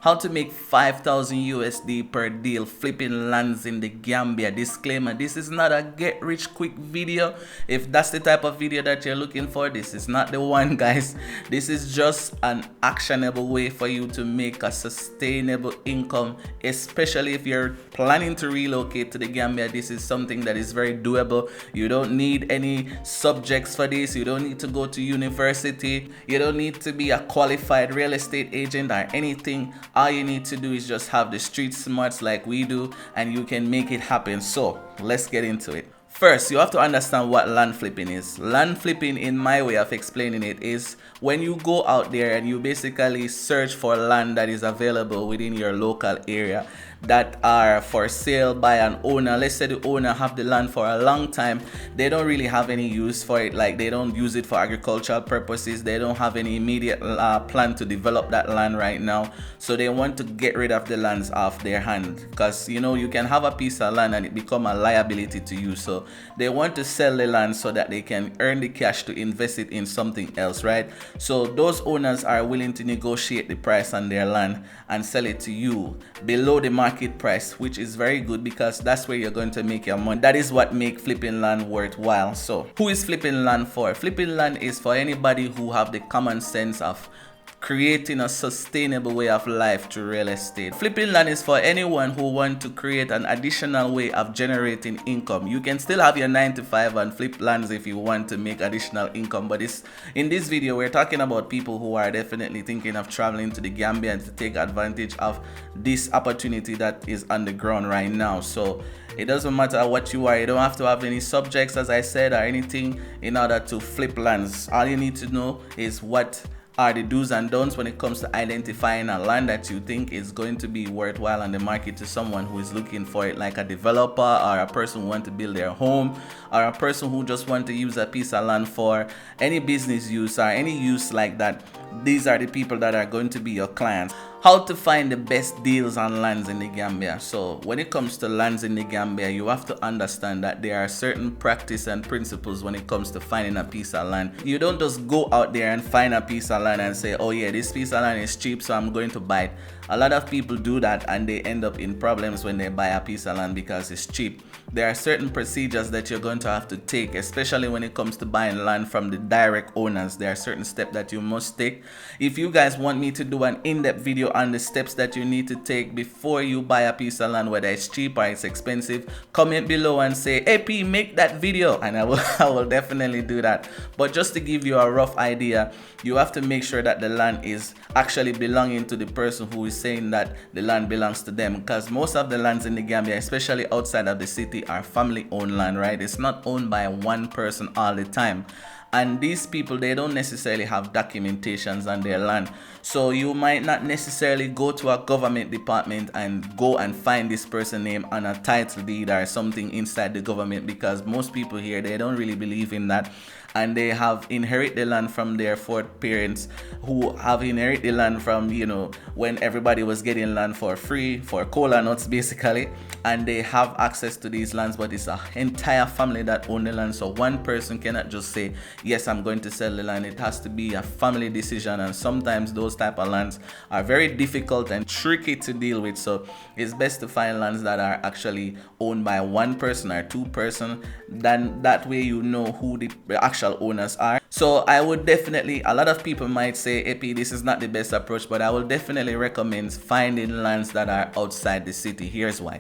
How to make 5,000 USD per deal flipping lands in the Gambia. Disclaimer, this is not a get rich quick video. If that's the type of video that you're looking for, this is not the one, guys. This is just an actionable way for you to make a sustainable income, especially if you're planning to relocate to the Gambia. This is something that is very doable. You don't need any subjects for this. You don't need to go to university. You don't need to be a qualified real estate agent or anything. All you need to do is just have the street smarts like we do, and you can make it happen. So let's get into it. First, you have to understand what land flipping is. Land flipping, in my way of explaining it, is when you go out there and you basically search for land that is available within your local area that are for sale by an owner. Let's say the owner have the land for a long time. They don't really have any use for it. Like, they don't use it for agricultural purposes. They don't have any immediate plan to develop that land right now. So they want to get rid of the lands off their hand, because you know you can have a piece of land and it become a liability to you. So they want to sell the land so that they can earn the cash to invest it in something else, right? So those owners are willing to negotiate the price on their land and sell it to you below the market price, which is very good because that's where you're going to make your money. That is what makes flipping land worthwhile. So who is flipping land for? Flipping land is for anybody who have the common sense of creating a sustainable way of life through real estate. Flipping land is for anyone who want to create an additional way of generating income. You can still have your 9 to 5 and flip lands if you want to make additional income, but in this video we're talking about people who are definitely thinking of traveling to the Gambia and to take advantage of this opportunity that is on the ground right now. So it doesn't matter what you are. You don't have to have any subjects, as I said, or anything in order to flip lands. All you need to know is what are the do's and don'ts when it comes to identifying a land that you think is going to be worthwhile on the market to someone who is looking for it, like a developer or a person who want to build their home, or a person who just want to use a piece of land for any business use or any use like that. These are the people that are going to be your clients. How to find the best deals on lands in the Gambia. So when it comes to lands in the Gambia, you have to understand that there are certain practice and principles when it comes to finding a piece of land. You don't just go out there and find a piece of land and say, oh yeah, this piece of land is cheap, so I'm going to buy it. A lot of people do that and they end up in problems when they buy a piece of land because it's cheap. There are certain procedures that you're going to have to take, especially when it comes to buying land from the direct owners. There are certain steps that you must take. If you guys want me to do an in-depth video on the steps that you need to take before you buy a piece of land, whether it's cheap or it's expensive, comment below and say, hey P, make that video, and I will definitely do that. But just to give you a rough idea, you have to make sure that the land is actually belonging to the person who is saying that the land belongs to them, because most of the lands in the Gambia, especially outside of the city, are family owned land, right? It's not owned by one person all the time. And these people, they don't necessarily have documentations on their land. So you might not necessarily go to a government department and go and find this person's name on a title deed or something inside the government, because most people here, they don't really believe in that. And they have inherited the land from their foreparents, who have inherited the land from, you know, when everybody was getting land for free, for cola nuts basically. And they have access to these lands, but it's an entire family that own the land. So one person cannot just say, yes, I'm going to sell the land. It has to be a family decision, and sometimes those type of lands are very difficult and tricky to deal with. So it's best to find lands that are actually owned by one person or two person. Then that way you know who the actual owners are. So I would definitely, a lot of people might say, AP, this is not the best approach, but I will definitely recommend finding lands that are outside the city. Here's why.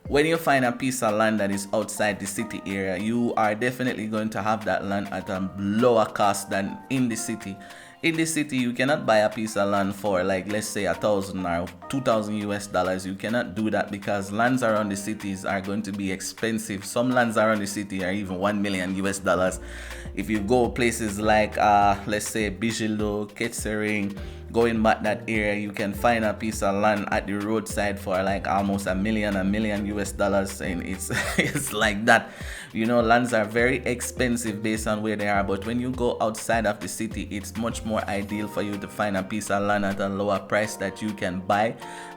When you find a piece of land that is outside the city area, you are definitely going to have that land at a lower cost than in the city. In the city, you cannot buy a piece of land for, like, let's say $1,000 or $2,000 US. You cannot do that because lands around the cities are going to be expensive. Some lands around the city are even $1 million US. If you go places like, let's say Bijilo, Kettering, going back that area, you can find a piece of land at the roadside for like almost $1 million US, and it's like that. You know, lands are very expensive based on where they are, but when you go outside of the city, it's much more ideal for you to find a piece of land at a lower price that you can buy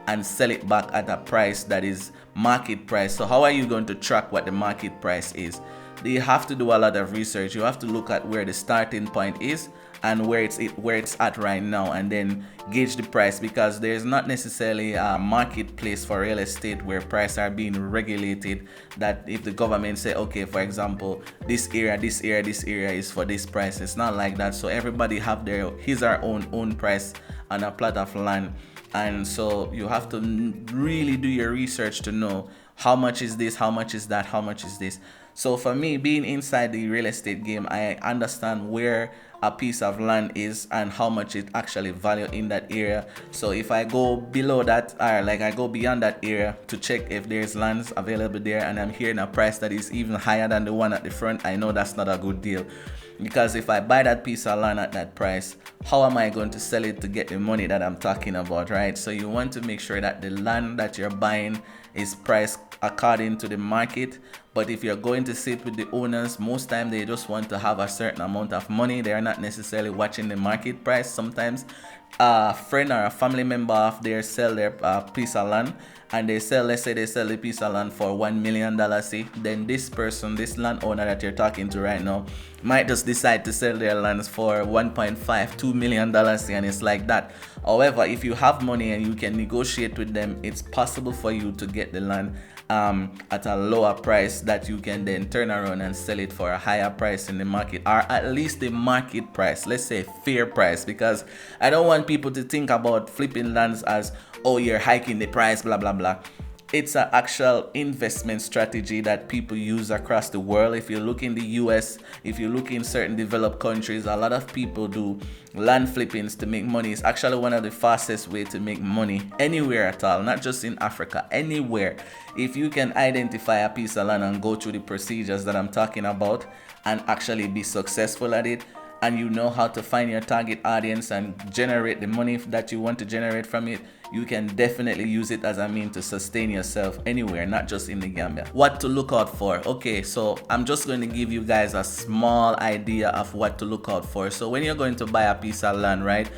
and sell it back at a price that is market price. So how are you going to track what the market price is? you have to do a lot of research. You have to look at where the starting point is and where it's at right now, and then gauge the price, because there's not necessarily a marketplace for real estate where prices are being regulated, that if the government say, okay, for example, this area is for this price, it's not like that. So everybody have his or own price on a plot of land, and so you have to really do your research to know how much is this, how much is that, how much is this. So for me, being inside the real estate game, I understand where a piece of land is and how much it actually value in that area. So if I go below that, or like I go beyond that area to check if there's lands available there, and I'm hearing a price that is even higher than the one at the front, I know that's not a good deal. Because if I buy that piece of land at that price, how am I going to sell it to get the money that I'm talking about, right? So you want to make sure that the land that you're buying is priced according to the market. But if you're going to sit with the owners, most time they just want to have a certain amount of money. They are not necessarily watching the market price. Sometimes a friend or a family member of theirs sell their piece of land, and they sell, let's say they sell the piece of land for $1 million, say, then this person, this landowner that you're talking to right now, might just decide to sell their lands for $1.5-2 million, and it's like that. However, if you have money and you can negotiate with them, it's possible for you to get the land at a lower price that you can then turn around and sell it for a higher price in the market, or at least the market price, let's say fair price, because I don't want people to think about flipping lands as, oh, you're hiking the price, blah blah blah. It's an actual investment strategy that people use across the world. If you look in the US, if you look in certain developed countries, a lot of people do land flippings to make money. It's actually one of the fastest way to make money anywhere at all, not just in Africa, anywhere. If you can identify a piece of land and go through the procedures that I'm talking about and actually be successful at it, and you know how to find your target audience and generate the money that you want to generate from it, you can definitely use it as a means to sustain yourself anywhere, not just in the Gambia. What to look out for? Okay, so I'm just going to give you guys a small idea of what to look out for. So when you're going to buy a piece of land, right,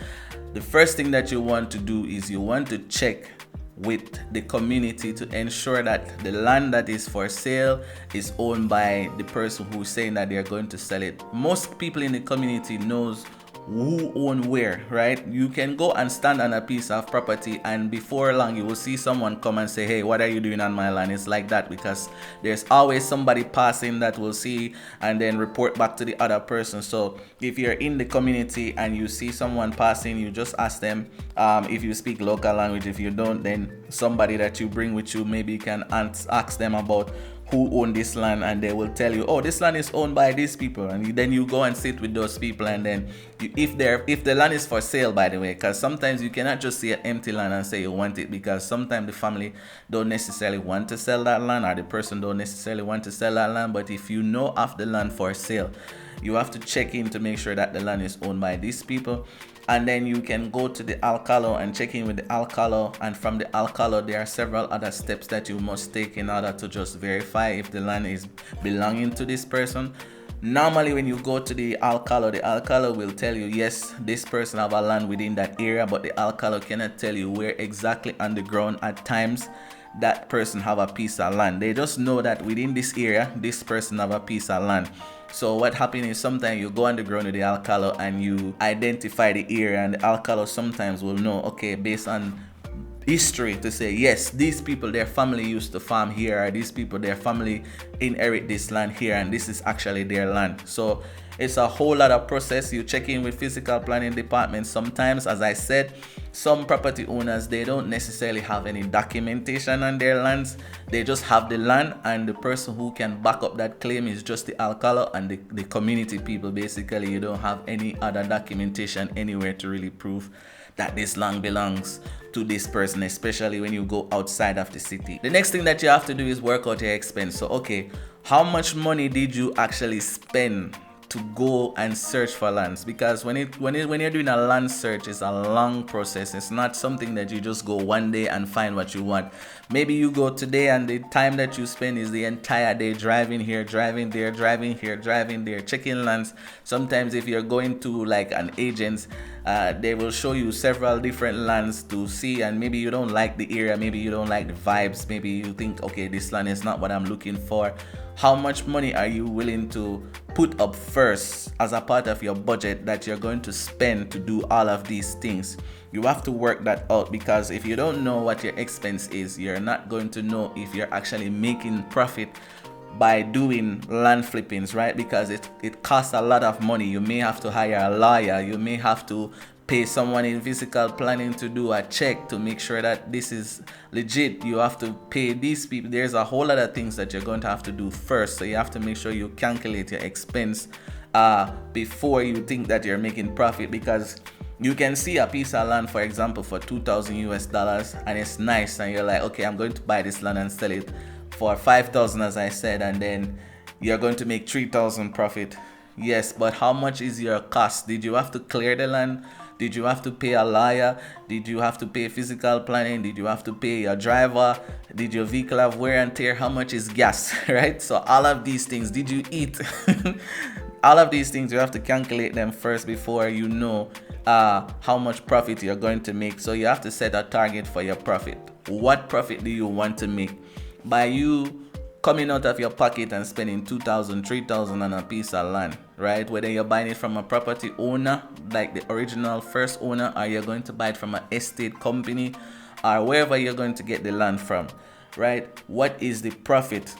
the first thing that you want to do is you want to check with the community to ensure that the land that is for sale is owned by the person who's saying that they're going to sell it. Most people in the community knows who own where, right? You can go and stand on a piece of property, and before long you will see someone come and say, hey, what are you doing on my land? It's like that because there's always somebody passing that will see and then report back to the other person. So if you're in the community and you see someone passing, you just ask them, if you speak local language. If you don't, then somebody that you bring with you maybe can ask them about who own this land, and they will tell you, oh, this land is owned by these people, and then you go and sit with those people, and then if the land is for sale, by the way, because sometimes you cannot just see an empty land and say you want it, because sometimes the family don't necessarily want to sell that land, or the person don't necessarily want to sell that land. But if you know of the land for sale, you have to check in to make sure that the land is owned by these people. And then you can go to the alcalo and check in with the alcalo, and from the alcalo there are several other steps that you must take in order to just verify if the land is belonging to this person. Normally when you go to the alcalo will tell you, yes, this person have a land within that area, but the alcalo cannot tell you where exactly on the ground at times that person have a piece of land. They just know that within this area this person have a piece of land. So what happens is sometimes you go on the ground with the alcalo and you identify the area, and the alcalo sometimes will know, okay, based on history, to say, yes, these people, their family used to farm here, or these people, their family inherit this land here, and this is actually their land. So it's a whole lot of process. You check in with physical planning department. Sometimes, as I said, some property owners, they don't necessarily have any documentation on their lands. They just have the land, and the person who can back up that claim is just the alcalo and the community people. Basically, you don't have any other documentation anywhere to really prove that this land belongs to this person, especially when you go outside of the city. The next thing that you have to do is work out your expense. So okay, how much money did you actually spend to go and search for lands? Because when you're doing a land search, it's a long process. It's not something that you just go one day and find what you want. Maybe you go today, and the time that you spend is the entire day driving here, driving there, driving here, driving there, checking lands. Sometimes if you're going to like an agent's They will show you several different lands to see, and maybe you don't like the area, maybe you don't like the vibes, maybe you think, okay, this land is not what I'm looking for. How much money are you willing to put up first as a part of your budget that you're going to spend to do all of these things? You have to work that out, because if you don't know what your expense is, you're not going to know if you're actually making profit by doing land flippings, right? Because it costs a lot of money. You may have to hire a lawyer, you may have to pay someone in physical planning to do a check to make sure that this is legit. You have to pay these people. There's a whole lot of things that you're going to have to do first, so you have to make sure you calculate your expense before you think that you're making profit. Because you can see a piece of land, for example, for $2,000 and it's nice, and you're like, okay, I'm going to buy this land and sell it for $5,000, as I said, and then you're going to make $3,000 profit. Yes, but how much is your cost? Did you have to clear the land? Did you have to pay a lawyer? Did you have to pay physical planning? Did you have to pay a driver? Did your vehicle have wear and tear? How much is gas? Right? So all of these things. Did you eat? All of these things, you have to calculate them first before you know how much profit you're going to make. So you have to set a target for your profit. What profit do you want to make? By you coming out of your pocket and spending $2,000, $3,000 on a piece of land, right? Whether you're buying it from a property owner, like the original first owner, or you're going to buy it from an estate company, or wherever you're going to get the land from, right? What is the profit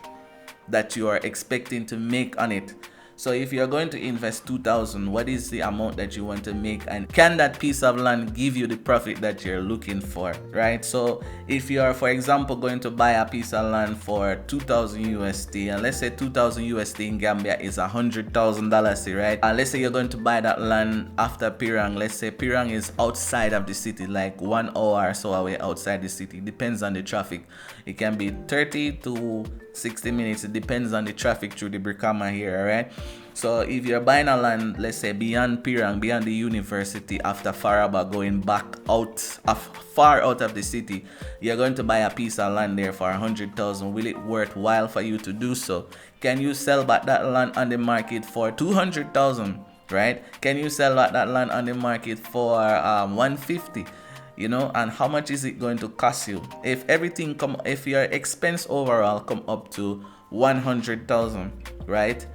that you are expecting to make on it? So if you're going to invest $2,000, what is the amount that you want to make, and can that piece of land give you the profit that you're looking for, right? So if you are, for example, going to buy a piece of land for $2,000 and let's say $2,000 in Gambia is $100,000, right? And let's say you're going to buy that land after Pirang. Let's say Pirang is outside of the city, like 1 hour or so away outside the city. Depends on the traffic. It can be 30 to 60 minutes. It depends on the traffic through the Brikama here, right? So if you're buying a land, let's say beyond Pirang, beyond the university, after Faraba, going back out far out of the city, you're going to buy a piece of land there for $100,000. Will it worthwhile for you to do so? Can you sell back that land on the market for $200,000, right? Can you sell back that land on the market for $150,000? You know, and how much is it going to cost you? If if your expense overall come up to $100,000, right?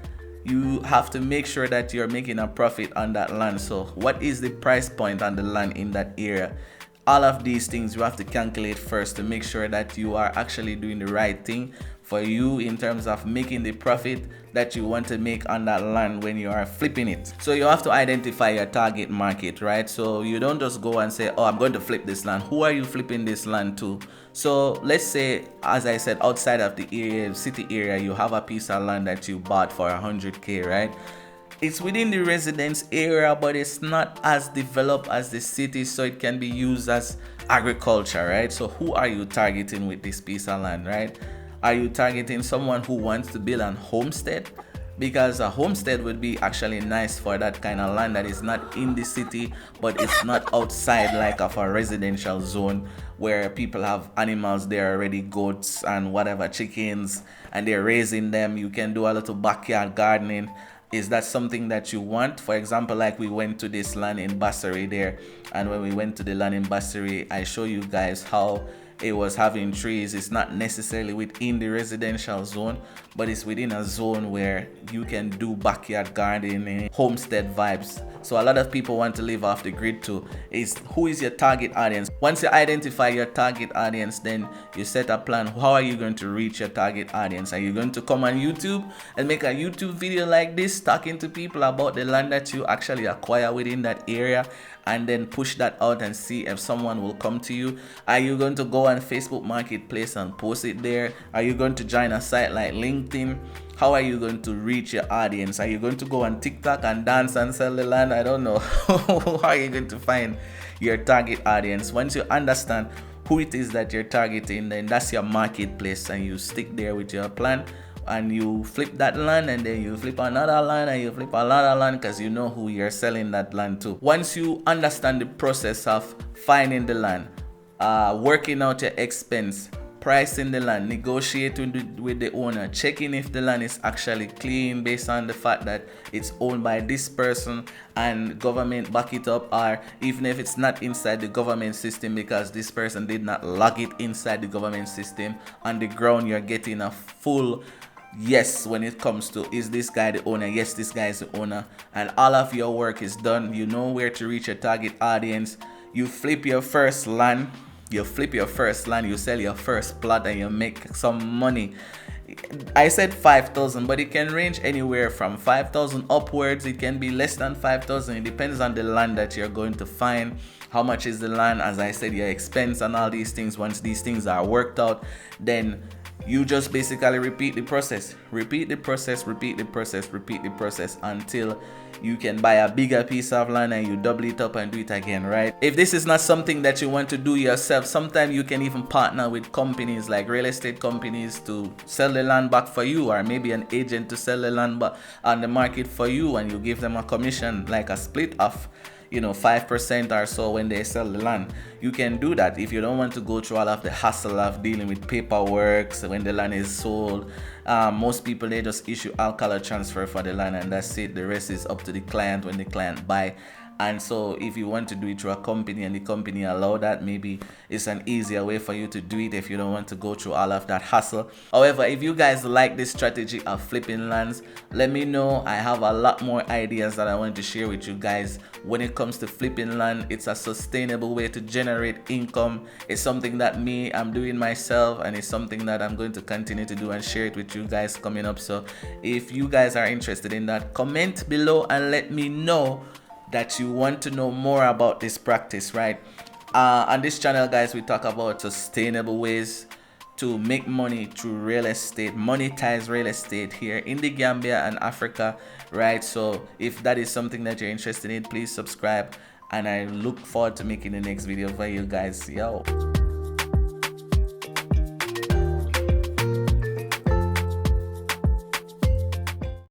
You have to make sure that you're making a profit on that land. So what is the price point on the land in that area? All of these things you have to calculate first to make sure that you are actually doing the right thing for you in terms of making the profit that you want to make on that land when you are flipping it. So you have to identify your target market, right? So you don't just go and say, oh, I'm going to flip this land. Who are you flipping this land to? So let's say, as I said, outside of the area, city area, you have a piece of land that you bought for $100,000, right? It's within the residence area, but it's not as developed as the city, so it can be used as agriculture, right? So who are you targeting with this piece of land, right? Are you targeting someone who wants to build an homestead? Because a homestead would be actually nice for that kind of land that is not in the city, but it's not outside like of a residential zone where people have animals there already, goats and whatever, chickens, and they're raising them. You can do a little backyard gardening. Is that something that you want? For example, like we went to this land in Bassery there, and when we went to the land in Bassery, I show you guys how it was having trees. It's not necessarily within the residential zone, but it's within a zone where you can do backyard gardening, homestead vibes. So a lot of people want to live off the grid too. Is who is your target audience? Once you identify your target audience, then you set a plan. How are you going to reach your target audience? Are you going to come on YouTube and make a YouTube video like this, talking to people about the land that you actually acquire within that area, and then push that out and see if someone will come to you? Are you going to go on Facebook Marketplace and post it there? Are you going to join a site like LinkedIn? How are you going to reach your audience? Are you going to go on TikTok and dance and sell the land? I don't know. How are you going to find your target audience? Once you understand who it is that you're targeting, then that's your marketplace, and you stick there with your plan, and you flip that land, and then you flip another land, and you flip another land, because you know who you're selling that land to. Once you understand the process of finding the land, working out your expense, pricing the land, negotiating with the owner, checking if the land is actually clean based on the fact that it's owned by this person and government back it up, or even if it's not inside the government system because this person did not log it inside the government system. On the ground, you're getting a full yes when it comes to, is this guy the owner? Yes, this guy is the owner, and all of your work is done. You know where to reach your target audience. You flip your first land, you sell your first plot, and you make some money. I said 5,000, but it can range anywhere from 5,000 upwards. It can be less than 5,000. It depends on the land that you're going to find. How much is the land? As I said, your expense and all these things. Once these things are worked out, then you just basically repeat the process until you can buy a bigger piece of land and you double it up and do it again, right? If this is not something that you want to do yourself, sometimes you can even partner with companies like real estate companies to sell the land back for you, or maybe an agent to sell the land back on the market for you, and you give them a commission, like a split of 5% or so when they sell the land. You can do that if you don't want to go through all of the hassle of dealing with paperwork when the land is sold. Most people, they just issue all-color transfer for the land and that's it. The rest is up to the client when the client buy. And so if you want to do it through a company and the company allow that, maybe it's an easier way for you to do it if you don't want to go through all of that hassle. However, if you guys like this strategy of flipping lands, let me know. I have a lot more ideas that I want to share with you guys when it comes to flipping land. It's a sustainable way to generate income. It's something that I'm doing myself, and it's something that I'm going to continue to do and share it with you guys coming up. So if you guys are interested in that, comment below and let me know that you want to know more about this practice, right? On this channel, guys, we talk about sustainable ways to make money through real estate, monetize real estate here in the Gambia and Africa, right? So if that is something that you're interested in, please subscribe, and I look forward to making the next video for you guys. Yo.